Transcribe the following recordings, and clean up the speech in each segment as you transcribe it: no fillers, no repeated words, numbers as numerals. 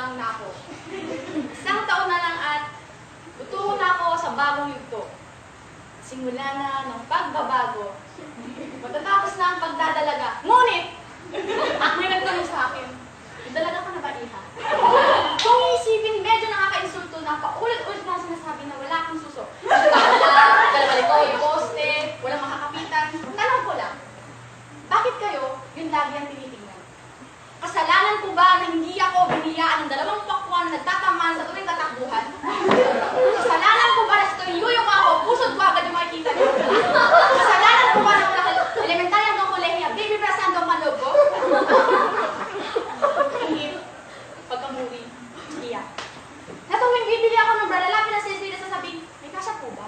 lang na ako. Isang taon na lang at tutungo na ako sa bagong yugto. Simula na ng pagbabago. Matatapos na ang pagdadalaga. Ngunit, may nagtanong sa akin, dalaga ka na ba, Iha? Kung iisipin, medyo nakaka-insulto na paulit-ulit na sinasabi na wala kang suso. Dalawali ko, yung poste, walang makakapitan. Tanong ko lang, bakit kayo yung lagi ang tinitingnan? Kasalanan ko ba na hindi ako biniyaan ng dalawang pakwan na nagtatamaan sa tuwing katakbuhan? Kasalanan ko ba na sa tuwing yuyok ako, pusod ko agad yung makikita niyo? Kasalanan ko ba na wala elementary hanggang kolehiya, baby breast hanggang manlog ko? Ingit, pagkamuwi, iyak. Na tuwing bibili ako ng bra, lalapit na sila sasabihin, may kasya po ba?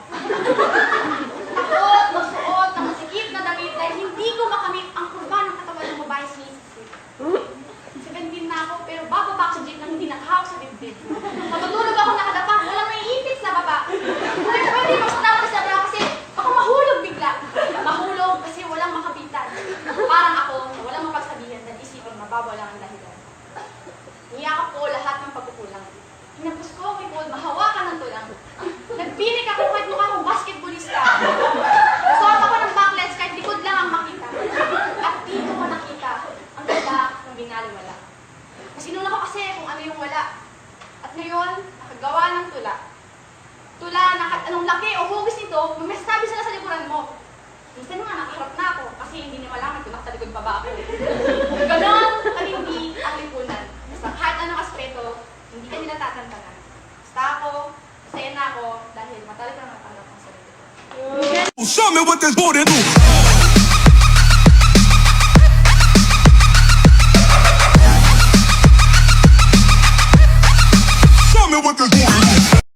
Takot, magsuot, ng masikip na damit dahil hindi ko makamit ang kurba ng katawan ng babae sa isip. 17 na ako, pero bababa ako sa jeep nang hindi nakahawak sa dibdib. Matutulog ako nakadapa, walang may ipit sa baba. Pwede mag-stop sa bra kasi ako mahulog bigla. Mahulog kasi walang makapitan. Parang ako, walang mapagsabihan dahil isipang mababaw lang ang dahilan. Niyakap ko lahat ng pagkukulang. Hinapos ko, may cold, mahawakan ng tulang. Nagpinik ako kahit mukha akong basketballista. Nasuot ako ng backlets kahit likod lang ang makita. At dito ko nakita ang ganda ng binaliwala. Sinuna ko kasi kung ano yung wala. At ngayon, nakagawa ng tula. Tula na kahit anong laki o hugis nito, may masasabi sila sa likuran mo. Minsan nga, nakaharap na ako kasi hindi niya malaman kung nasa likod pa ba ako. Ganon kalindi ang lipunan. Sa kahit anong aspeto, hindi ka nila tatantanan. Basta ako, masaya na ako dahil matalik lang natanggap ang sarili ko. Show me what this boy do. Show me what this boy